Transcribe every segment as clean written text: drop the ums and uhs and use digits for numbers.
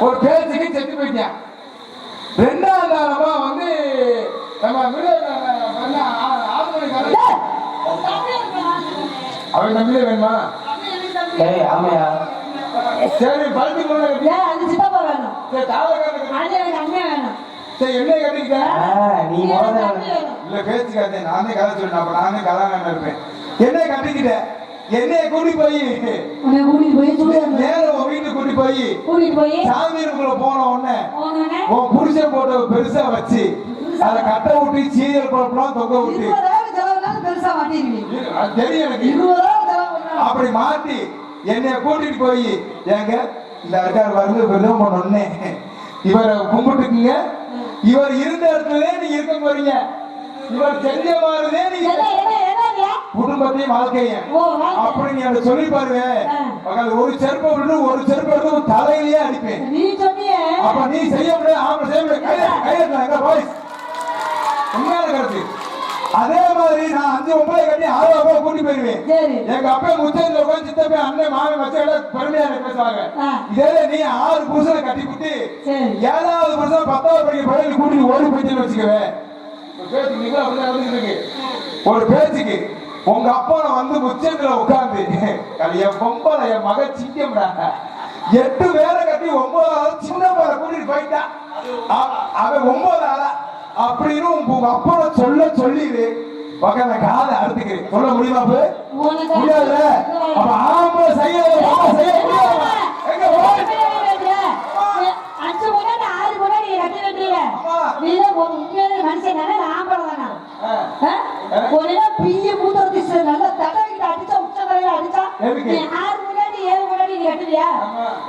ஒரு பேச்சுக்கு செத்து போயிட்டேன். ரெண்டாவது நாளமா வந்து நம்ம அவன் தம்பியே வேணுமா? ஆமையா சரி பழுத்து வேணும். சரி எண்ணெய் கட்டிக்கிட்டேன். நீ இல்ல பேச்சு காத்தேன். நானே கதை சொன்னேன். அப்ப நானே கதாநாயகனா இருப்பேன். எண்ணெய் கட்டிக்கிட்டேன். என்னைய கூட்டி போய் நேரம் வீட்டுக்கு கூட்டி போய் சாமி ரூம்ல போன உடனே உன் புருஷன் போட்டோ பெருசா வச்சு அதை கட்ட விட்டு சீரியல் குழப்பம் தொங்க விட்டு தெரியும் எனக்கு. அப்படி மாட்டி என்னைய கூட்டிட்டு போய் ஏங்க இந்த இருக்கார் வந்து பெருதம் பண்ண இவரை கும்பிட்டுக்குங்க. இவர் இருந்த இடத்துல நீங்க இருக்க போறீங்க. இவர் செஞ்ச மாதிரிதே நீங்க குடும்பத்தையும் வாழ்க்கையும் அப்படி நீ அதை சொல்லி பாருங்க. ஒரு செருப்பை விட்டு ஒரு செருப்பை எடுத்து தலையிலேயே அடிப்பேன். அப்ப நீ செய்ய முடியாது. ஆமா செய்ய முடியாது. கையெழுத்தாங்க பாய்ஸ் உண்மையான கருத்து. அதே மாதிரி நான் 5-9 கட்டி 6 கூட்டி போயிருவேன். எங்க அப்பா முச்சத்துல உட்காந்து சித்தப்பா அண்ணன் மாமி மச்ச பெருமையா பேசுவாங்க. இதே நீ 6 புருஷனை கட்டி விட்டு 7வது புருஷன் 10வது படிக்க பள்ளியில் கூட்டிட்டு ஓடி போயிட்டு வச்சுக்கவே ஒரு பேச்சுக்கு உங்க அப்பா வந்து முச்சத்துல உட்கார்ந்து என் பொம்பளை என் மக சிங்கம்டா 8 பேரை கட்டி 9வது சின்ன பேரை கூட்டிட்டு போயிட்டான். அவன் 9 அப்படின்னு உங்க அப்பா சொல்லிடு பக்கத்துல காதை அறுத்துக்கிறேன். சொல்ல முடியுமா? முடியாது. அப்ப ஆம்பளை செய்ய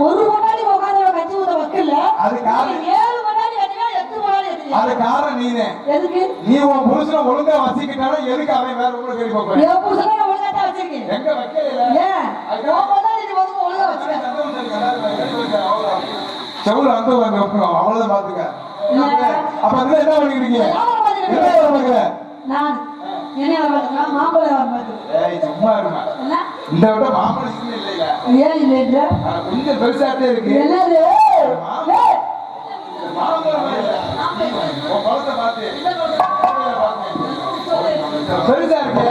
ஒரு முன்னாடி உட்காந்து கட்சி ஊத வைக்கல. அது காரணம் நீனே. நீ உன் புருஷனை ஒழுங்கா வசிக்கிட்டாலும் எதுக்கு அவன் வேற உங்களை தேடி போக? என் புருஷனை ஒழுங்கா தான் வச்சிருக்கேன். எங்க வைக்கல? செவுல வந்து அவ்வளவுதான் பாத்துக்க. அப்ப அதுல என்ன பண்ணிக்கிறீங்க? நான் என்ன மாம்பழம் வரமாட்டேன். சும்மா இருமா. இந்த விட மாம்பழம் இல்லையா? ஏன் இல்லை? கொஞ்சம் பெருசாட்டே இருக்கு. என்னது பெருசா இருக்கு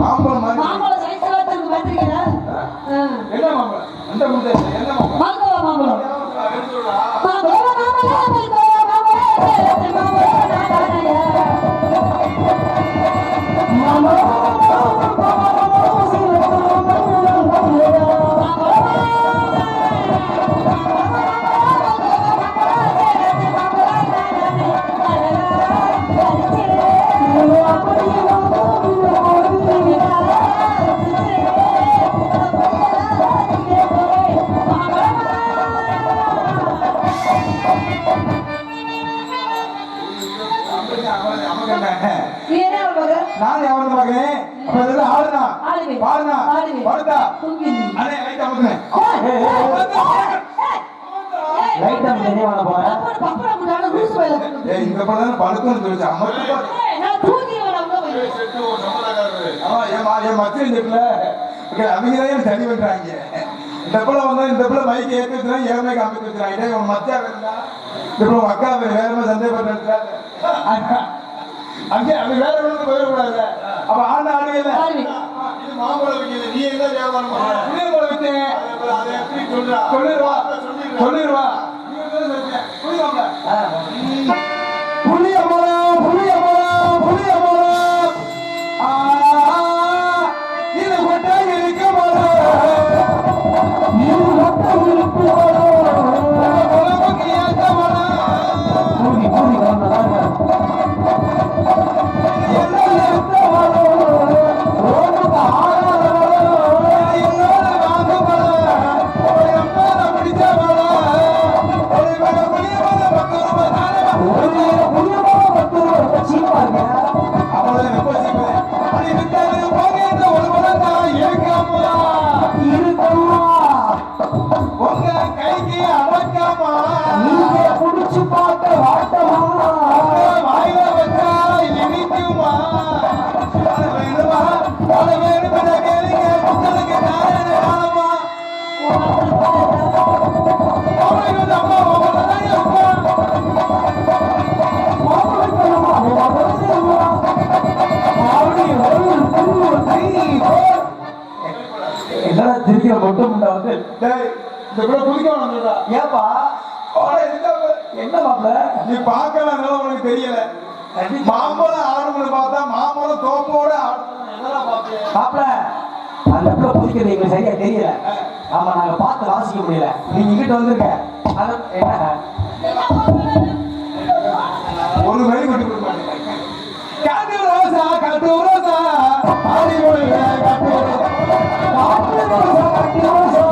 மாம்பழம். மாம்பழம் சைஸ் பாத்தீங்களா? என்ன மாம்பழம்? அந்த முந்தைய என்ன மாம்பழம்? மாம்பழம் நான் எவனது மகனே? ஆடுனா பாடுனா படுத்தா அண்ணே லைட் அமுக்குனே லைட் அமுக்குனே வாங்க போறேன். பப்பட முடால ரூஸ் வேல. ஏய் இந்த படம் படுத்துன்னு சொல்லுச்சு. அமர்த்து நான் தூக்கி வர அங்க போய் செட்டு சம்பளக்காரர். ஏன் மச்சி இருக்குல அவங்க தான் சரி பண்றாங்க. இந்த படம் வந்தா இந்த படம் மைக் ஏத்தி வச்சா ஏமே காமிச்சு வச்சாங்க. இவன் மச்சா வேணும்னா இந்த படம் அக்கா வேறமா சந்தேகப்பட்டு அங்கே அது வேற ஒண்ணு போயிடக்கூடாது. அப்ப ஆண்டு ஆடுவே இது மாம்பழம் வைக்கிறது. நீ என்ன வியாபாரம் பண்ற? புளியம்பழம் வச்சேன். அதை எப்படி சொல்லிடுவா புளியம்பழம் இது கொட்டை இருக்க Oh, டேய் இந்த கூட குதிக்க வேணாம்டா. ஏப்பா ஓட இந்த என்ன மாப்பிள்ள நீ பார்க்கலனால உனக்கு தெரியல. மாம்பழம் ஆடும்னு பார்த்தா மாம்பழம் தோப்போட ஆடும். என்னடா பாப்பிய? மாப்பிள்ள அந்த பிள்ளை குதிக்கிறது எங்களுக்கு சரியா தெரியல. ஆமா நாங்க பார்த்து வாசிக்க முடியல. நீங்க இங்கிட்டு வந்திருக்க அது என்ன ஒரு வழி கொண்டு கொடுக்க மாட்டேன். காட்டு ரோசா காட்டு ரோசா ஆடி போடுங்க காட்டு ரோசா காட்டு ரோசா காட்டு ரோசா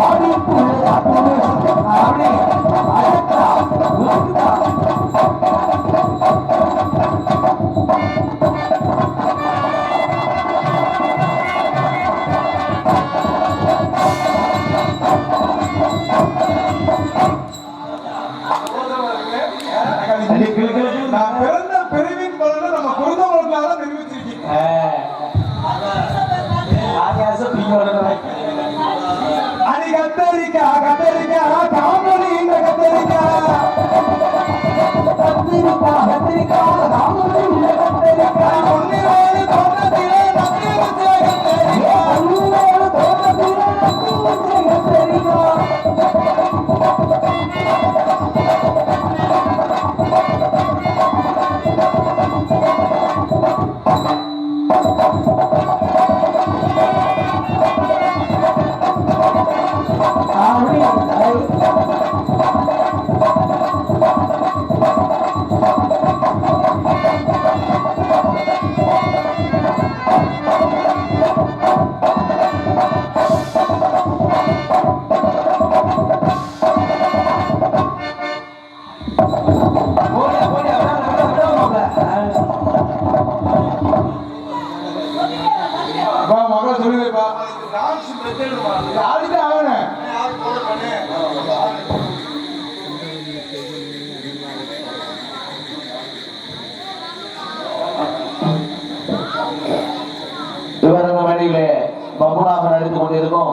ஆடி போடுங்க காட்டு ரோசா அப்படி அழகா உருக்குதா. நான் பிறந்த பிரிவின் பலனை நம்ம குருந்தவர்களால நிரூபிச்சிருக்கேன். அடி கத்தரிக்கா கத்தரிக்கா காமொழி இந்த கத்தரிக்கா கத்திரிக்கா கத்திரிக்கா காமொழி இந்த கத்திரிக்கா ஒன்னிரோடு தோட்டத்திலே நத்தி வச்ச கத்தரிக்கா உன்னோட தோட்டத்தில நட்டு வச்ச கத்திரிக்கா. வா மகள சொல்லி வைப்பா. ஆடிட்டு ஆகணும். சிவரங்க மேடையிலே பம்புனாக நடித்துக் கொண்டிருக்கும்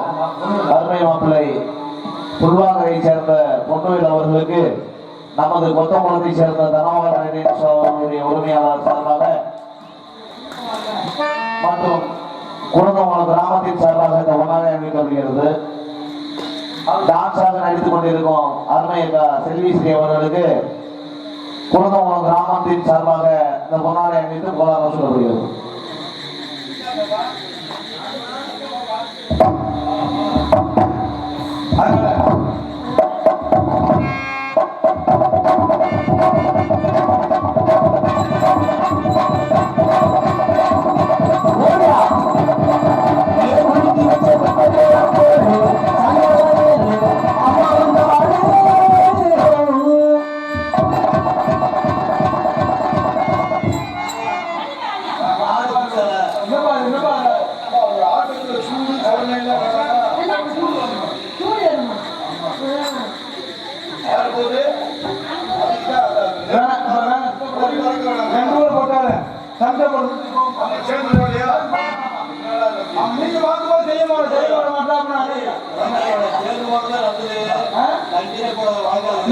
அருமை மாப்பிள்ளை புல்வாங்கரை சேர்ந்த பொன்னுவில் அவர்களுக்கு நமது கொத்தங்குளத்தை சேர்ந்த தனவாளருடைய உரிமையாளர் சார்பாக மற்றும் குழந்தங்குளம் கிராமத்தின் சார்பாக இந்த உணவை அளிக்கப்படுகிறது. டான்ஸாக நடித்துக் கொண்டிருக்கும் அருமை செல்விஸ்ரீ அவர்களுக்கு குழந்தங்குளம் கிராமத்தின் சார்பாக இந்த பொன்னாடை அணிவித்து கோலாரம் சொல்லப்படுகிறது.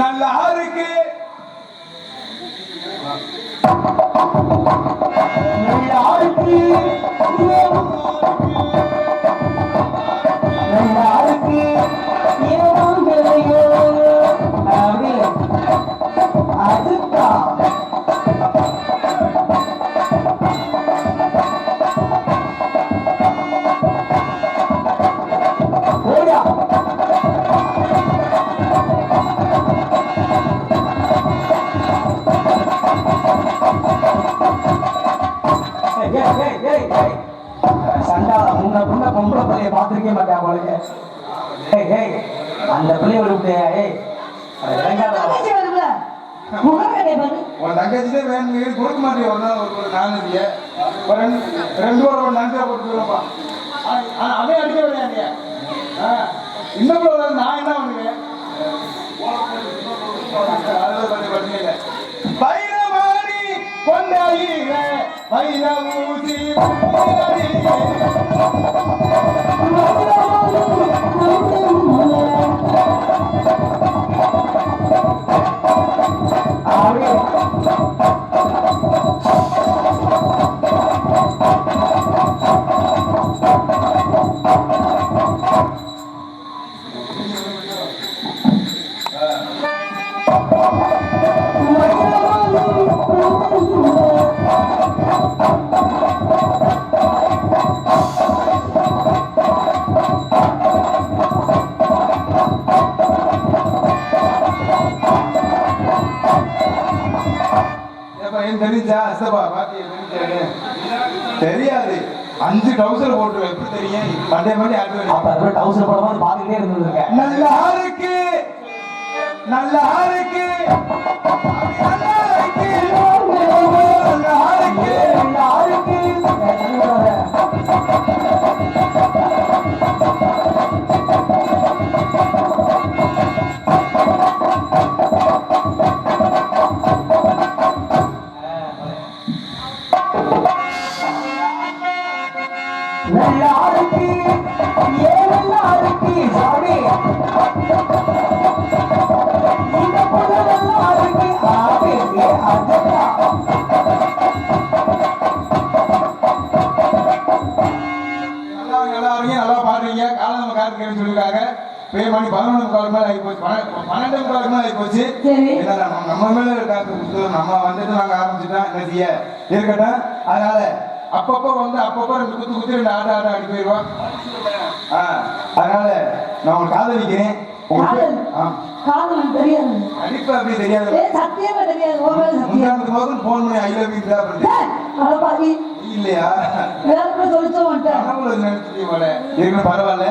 நல்ல ஆருக்கு பார்த்திருக்கே மாட்டேன் அவளுக்கு. அந்த பிள்ளைகளுடைய உன் தங்கச்சிதான் வேணும் கொடுக்க மாட்டேன். ஒரு நாள் ஒரு நானூறு ரெண்டு ஒரு நன்றியா போட்டுருப்பா. அவன் அடிக்க விளையாண்டிய இன்னும் நான் என்ன பண்ணுவேன். வைரவாணி கொண்டாயிர வைரவூசி தெரிஞ்சா அசபா பாத்தியா தெரியாது 5 டவுசர் போட்டு எப்படி தெரியும் மண்டே மண்டே அப்ப டவுசர் போடும்போது பாத்துக்கிட்டே இருந்திருக்க. நல்லா இருக்கு நல்லா இருக்கு நல்லா இருக்கு நல்லா இருக்கு நல்லா பாடுறீங்க காலம் நம்ம காத்துக்கிறேன்னு சொல்லிருக்காங்க பே மணி 11:15 மேல ஆகி போச்சு 12:15 மேல ஆகி போச்சு நம்ம மேல இருக்காங்க நம்ம வந்துட்டு நாங்க ஆரம்பிச்சுட்டோம் என்ன செய்ய இருக்கட்டும் அதனால அப்பப்போ வந்து அப்பப்போ 2 குத்து குத்து 2 ஆட்ட அடி போயிடுவோம் அதனால நான் உங்களுக்கு காதலிக்கிறேன் தெரியாது கண்டிப்பா அப்படி தெரியாது சத்தியமா தெரியாது போன் பண்ணி ஐ லவ் யூ பண்றேன் இல்லையா சொல்லிச்சோம் நினைச்சிட்டீங்க பரவாயில்ல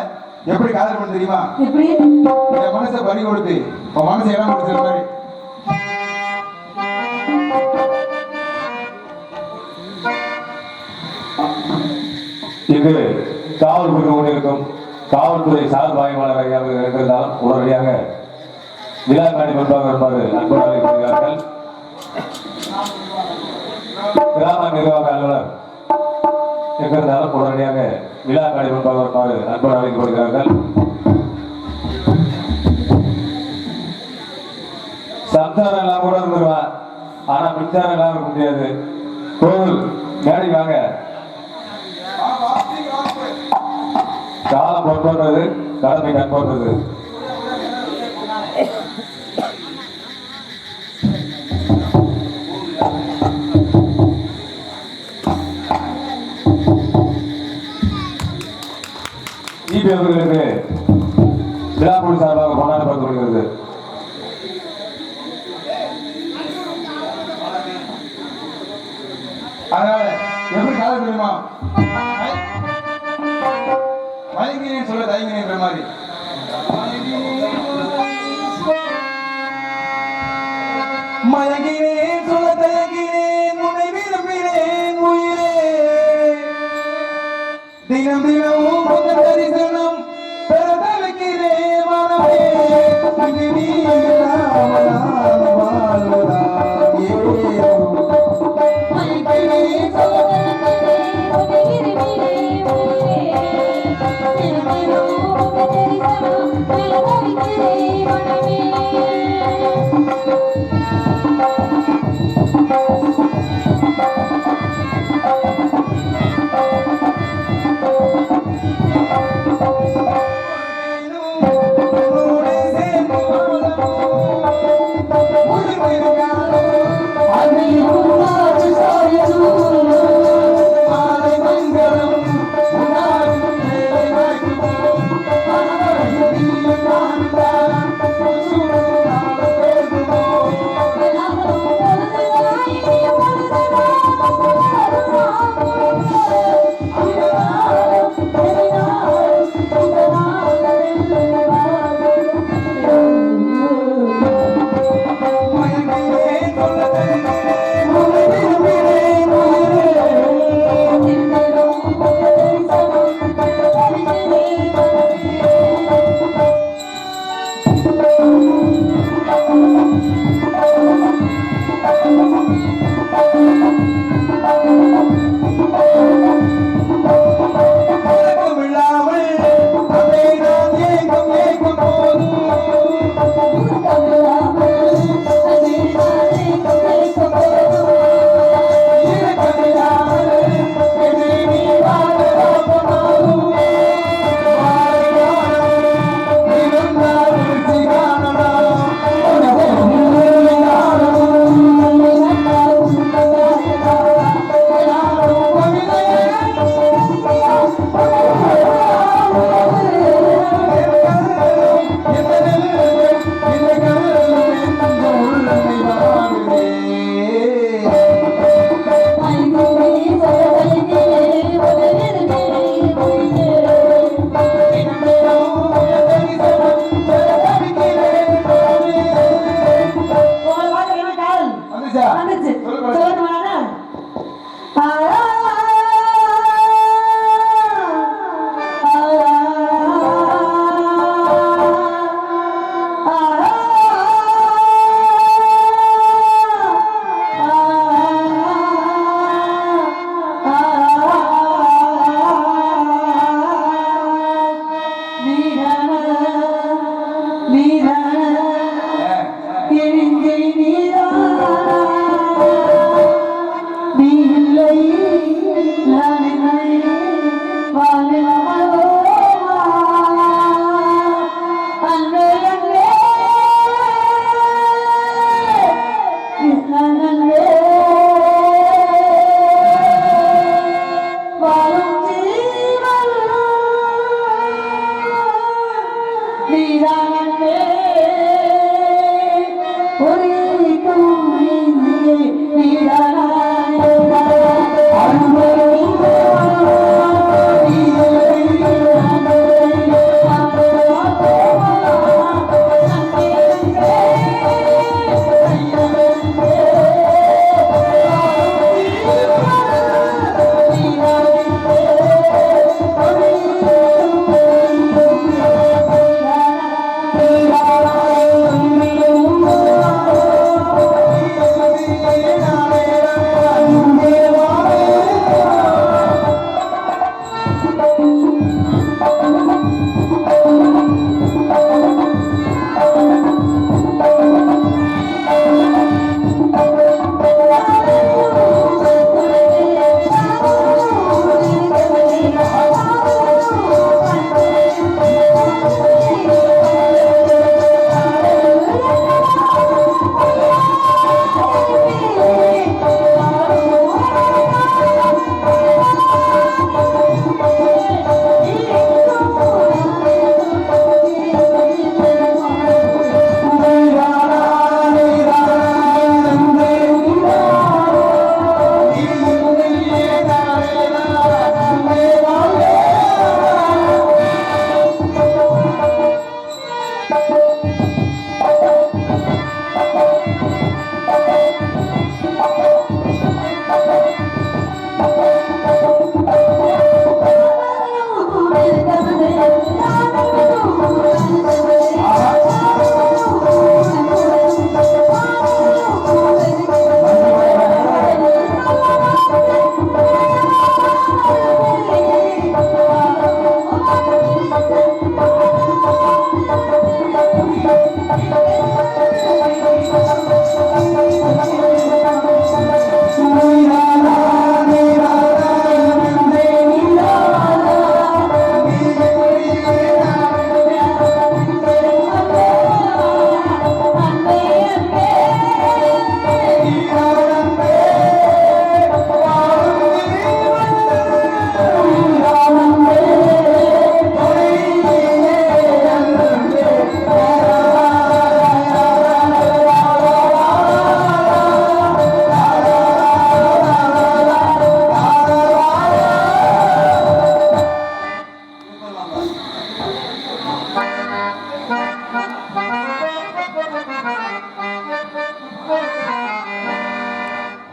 எப்படி காதல் பண்ண தெரியுமா எப்படி என் மனசை பறி கொடுத்து உன் மனசை இடம் கொடுத்துற மாதிரி இங்கு காவல் புரிந்து கொண்டிருக்கும் காவல்துறை சார்பு ஆய்வாளராக இருந்திருந்தாலும் உடனடியாக விழா காணி முன்பாக வருமாறு அன்போடு அழைக்கப்படுகிறார்கள். கிராம நிர்வாக அலுவலர் எங்கிருந்தாலும் உடனடியாக விழா காணி முன்பாக வருமாறு அன்போடு அழைக்கப்படுகிறார்கள். சம்சாரம் எல்லாம் கூட இருந்துருவான் ஆனா மின்சாரம் எல்லாம் இருக்க முடியாது. கோவில் மேடை வாங்க. காலம் பொறுப்போன்றது கடமை கண்போன்றது. ஈபி அவர்களுக்கு விழாக்குழு சார்பாக கொண்டாடப்படுகிறது. அதனால எப்படி காதல் தெரியுமா மயங்கினேன் சொல்ல தயங்கினேன்ற மாதிரி மயங்கினேன் சொல்ல தயங்கினேன் உன்னை விரும்பினேன் உயிரே தினம் தினமும் உங்கள் தரிசனம் பெற தவிக்கிறேன் மனமே இங்கு நீ இல்லாமல் நான் வாழ்வதா ஏதோ மயங்கினேன் சொல்ல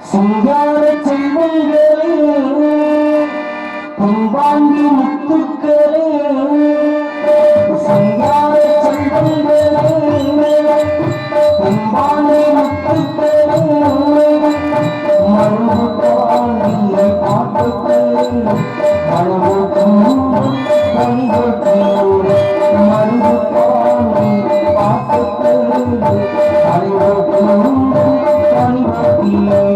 சிங்கார செல்வங்களே பொன்பாண்டி முத்துக்களே சிங்கார செல்வங்களே பொன்பாண்டி முத்துக்களே மறுபடியை பாட்டுக்களே மறுபடியும் மறுபடி பாட்டுக்களே மறுபடியும்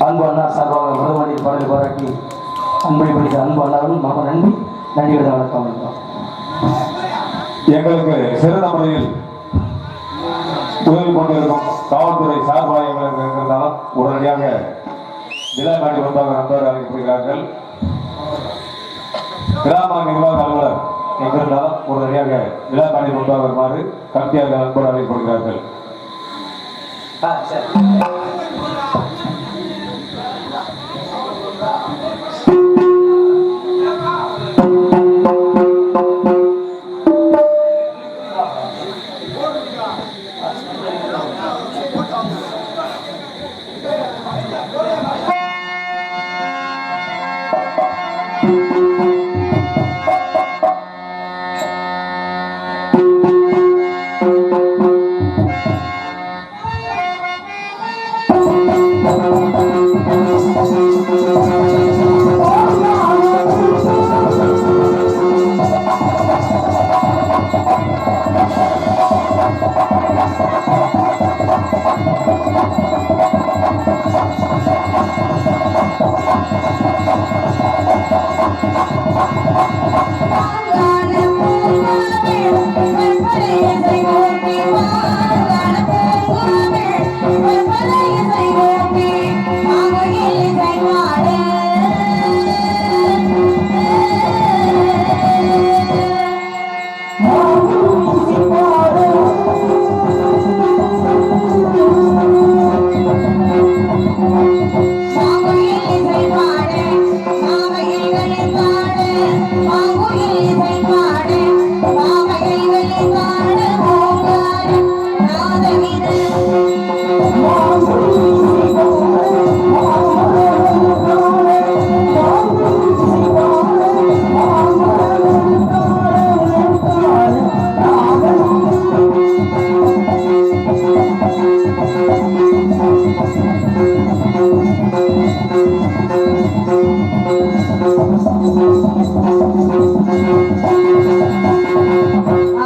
அன்பு அண்ணா சார்பாக முதல்வனில் பாடல் பாராட்டி அன்பை படித்த அன்பு அண்ணாவும் மக நன்றி நன்றியோட வணக்கம் வணக்கம். எங்களுக்கு சிறந்த முறையில் உதவி கொண்டிருக்கும் காவல்துறை சார்பாக எங்களுக்கு இருந்தாலும் உடனடியாக விழா காட்டி முன்பாக நண்பர்கள் அழைக்கப்படுகிறார்கள். கிராம நிர்வாக அலுவலர் எங்கிருந்தாலும் உடனடியாக விழா காட்டி முன்பாக வருமாறு கமிட்டியாக நண்பர்கள் அழைக்கப்படுகிறார்கள்.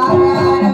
ஆகார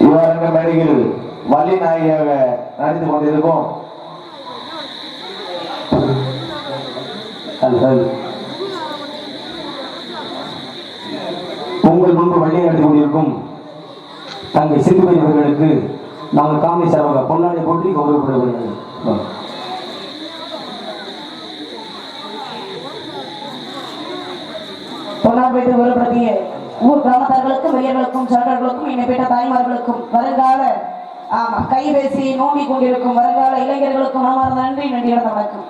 இவரங்க மேடையில் வள்ளி நாயகியாக நடித்துக் கொண்டிருக்கும் அல்லது உங்கள் முன்பு வழியை நடத்தி கொண்டிருக்கும் தங்கை சிந்துபதி அவர்களுக்கு நாங்கள் காமெடி சார்பாக பொன்னாடை போற்றி கௌரவப்படுகிறது. பொன்னார்பேட்டை உருப்படுத்திய ஊர் கிராமத்தார்களுக்கும் வெளியர்களுக்கும் சான்றர்களுக்கும் என்னை பெற்ற தாய்மார்களுக்கும் வருங்கால கைபேசி நோண்டிக் கொண்டிருக்கும் வருங்கால இளைஞர்களுக்கும் மனமார்ந்த நன்றி நன்றியோட வணக்கம்.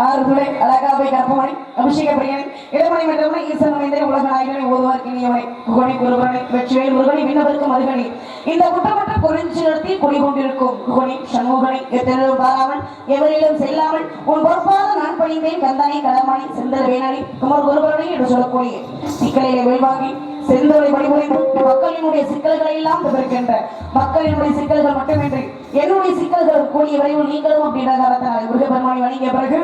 ஆறுதுளை அழகாவை கற்பமணி அபிஷேக பிரியனை இளமணி வென்றவனை ஈசன் அமைந்த உலக நாயகனை ஓதுவார்க்கு இனியவனை குகனை குருவனை வெற்றிவேல் முருகனை விண்ணவருக்கு மருகனை இந்த குற்றமற்ற குறிஞ்சி நடத்தி குடிகொண்டிருக்கும் குகனை சண்முகனை எத்தனும் பாராமல் எவரிலும் செல்லாமல் உன் பொறுப்பாக நான் பணிந்தேன் கந்தானை கடமானி செந்தர வேணாளி குமர் குருவனை என்று சொல்லக்கூடிய சிக்கலிலே வெல்வாங்கி செந்தோலை வழிமுறைந்து மக்களினுடைய சிக்கல்களை எல்லாம் தவிர்க்கின்ற மக்களினுடைய சிக்கல்கள் மட்டுமின்றி என்னுடைய சிக்கல்கள் கூடிய விரைவில் நீங்களும் அப்படின்ற காலத்தினால் முருகப்பெருமானை வணங்கிய பிறகு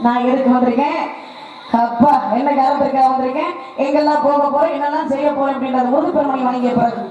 நான் எதுக்கு வந்திருக்கேன், அப்பா என்ன காரணத்திற்காக வந்திருக்கேன், எங்கெல்லாம் போக போறேன், என்னெல்லாம் செய்ய போறேன் அப்படின்றது முருகப்பெருமானை வணங்கிய பிறகு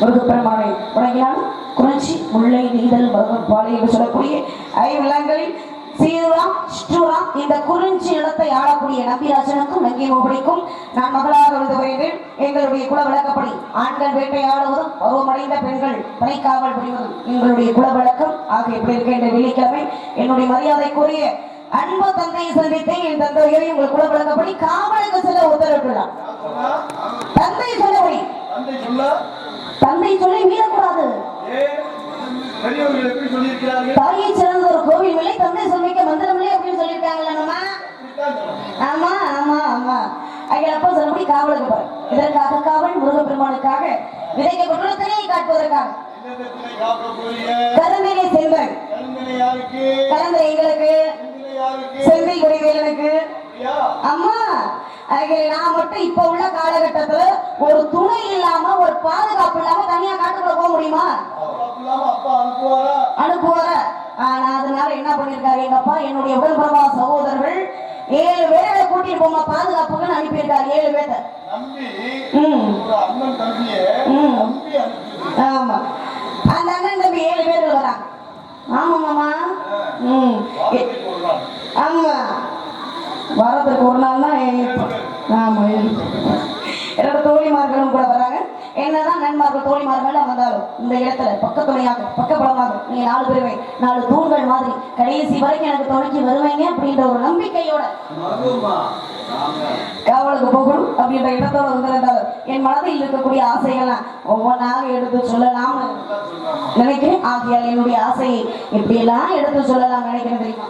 முருகப்பெருமானை வணங்கினால் குறிஞ்சி முல்லை நீதல் மருதப்பாலை என்று சொல்லக்கூடிய ஐவிலங்களில் சீராம் ஸ்டூராம் இந்த குறிஞ்சி இடத்தை ஆளக்கூடிய நம்பிராஜனுக்கும் நங்கியமோ பிடிக்கும் நான் மகளாக விழுந்து வருகிறேன். எங்களுடைய குல விளக்கப்படி ஆண்கள் வேட்டையாடுவதும் பருவமடைந்த பெண்கள் பணிக்காவல் புரிவதும் எங்களுடைய குல விளக்கம் ஆக எப்படி இருக்க இந்த வெள்ளிக்கிழமை என்னுடைய மரியாதைக்குரிய அன்பு தந்தையை சந்தித்தேன். என் தந்தையை உங்கள் குல விளக்கப்படி காவலுக்கு செல்ல உத்தரவிட்டுள்ளார். தந்தை சொல்லபடி தந்தை சொல்லி மீறக்கூடாது. தாயை சிறந்த ஒரு கோவில் இல்லை, தந்தை சொல்லிக்க மந்திரம் இல்லை அப்படின்னு சொல்லியிருக்காங்களா? ஆமா ஆமா ஆமா. அப்பா சொல்லபடி காவலுக்கு போறேன். இதற்காக காவல் முருகப்பெருமானுக்காக விதைக்கப்பட்டுள்ள திரையை காட்டுவதற்காக கருந்தினை சென்றேன். கலந்த எங்களுக்கு செந்தை குடிவேலனுக்கு அம்மா நான் மட்டும் இப்ப உள்ள காலகட்டத்துல ஒரு துணை இல்லாம ஒரு பாதுகாப்பு இல்லாம தனியா காட்டுக்குள்ள போக முடியுமா? அனுப்புவார. ஆனா அதனால என்ன பண்ணிருக்காரு எங்க அப்பா, என்னுடைய உடன்பிறவா சகோதரர்கள் 7 பேரை கூட்டிட்டு போங்க பாதுகாப்புக்குன்னு அனுப்பியிருக்காரு. 7 பேரை. ஆமா, அந்த அண்ணன் தம்பி 7 பேர் வராங்க. ஆமா மாமா. ஆமா, வாரத்துக்கு ஒரு நாள் தான். ஆமா, என்னோட தோழிமார்களும் கூட வராங்க. என்னதான் நண்பர்கள் தோழிமார்கள் வந்தாலும் இந்த இடத்துல பக்கத்துணையாக பக்கப்படமாக நீங்க 4 பேருமே 4 தூண்கள் மாதிரி கடைசி வரைக்கும் எனக்கு துணைக்கு வருவீங்க அப்படின்ற ஒரு நம்பிக்கையோட காவலுக்கு போகணும் அப்படின்ற இடத்தோட வந்திருந்தாலும் என் மனதில் இருக்கக்கூடிய ஆசைகள்லாம் ஒவ்வொன்றாக எடுத்து சொல்லலாம் நினைக்கிறேன். ஆகையால் என்னுடைய ஆசையை எப்படியெல்லாம் எடுத்து சொல்லலாம் நினைக்கிறேன் தெரியுமா?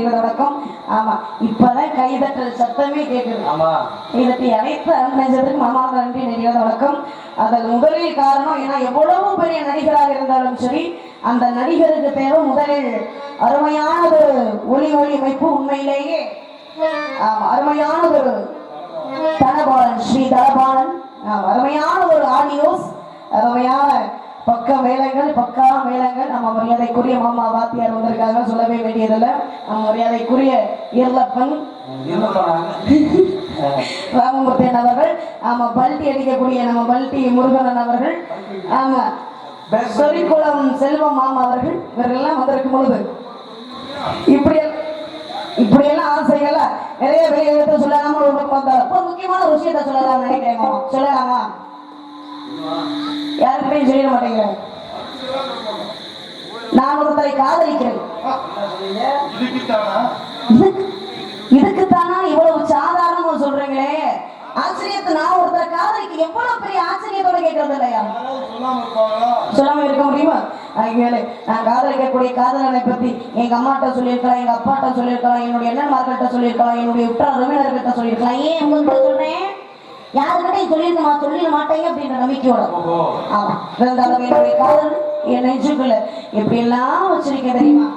தெரிகிறது வணக்கம். ஆமா, இப்பதான் கைதட்டல் சத்தமே கேட்குது. ஆமா, கைதட்டி அனைத்து அன்புக்கு மனமார்ந்த நன்றி தெரிகிறது வணக்கம். அதன் முதலில் காரணம், ஏன்னா எவ்வளவு பெரிய நடிகராக இருந்தாலும் சரி, அந்த நடிகருக்கு தேவை முதலில் அருமையானது ஒளி அமைப்பு. உண்மையிலேயே அருமையான ஒரு தனபாலன், ஸ்ரீ தனபாலன், அருமையான ஒரு ஆடியோஸ், அருமையான பக்கா மேளங்கள். நம்ம மரியாதைக்குரிய மாமா வாத்தியார் வந்திருக்காங்க, சொல்லவே வேண்டியதில்லை. நம்ம மரியாதைக்குரிய ஈர்லப்பன் ராமமூர்த்தியன் அவர்கள், ஆமா பல்ட்டி அடிக்கக்கூடிய நம்ம பல்ட்டி முருகன் அவர்கள், ஆமா சொரிக்குளம் செல்வம் மாமா அவர்கள், இவரெல்லாம் வந்திருக்கும் பொழுது இப்படியெல்லாம் ஆசைகள் நிறைய வெளியே எடுத்து சொல்லலாமா? ஒரு முக்கியமான ஒரு விஷயத்த சொல்லலாம் நினைக்கிறேன் மாமா. சொல்லலாமா? யாருக்கிட்டையும் சொல்லிட மாட்டேங்கிறேன். நான் ஒருத்தரை காதலிக்கிறேன். இதுக்குத்தானா இவ்வளவு சாதாரணமா சொல்றீங்களே? ஆச்சரியத்தை நான் ஒருத்தரை காதலிக்க எவ்வளவு பெரிய ஆச்சரியத்தோட கேட்கறது இல்லையா? சொல்லாம இருக்க முடியுமா? நான் காதலிக்கக்கூடிய காதலனை பத்தி எங்க அம்மாட்ட சொல்லியிருக்கலாம், எங்க அப்பாட்ட சொல்லியிருக்கலாம், என்னுடைய அண்ணன்மார்கிட்ட சொல்லியிருக்கலாம், என்னுடைய உற்றார் உறவினர்கிட்ட சொல்லியிருக்கலாம். ஏன் உங்ககிட்ட சொன்னேன்? யாருக்கிட்டையும் சொல்லிட மாட்டேங்க அப்படின்ற நம்பிக்கையோட. ஆமா, இருந்தாலும் என்னுடைய காதல் என் நெஞ்சுக்குள்ள எப்படி எல்லாம் வச்சிருக்கேன் தெரியுமா?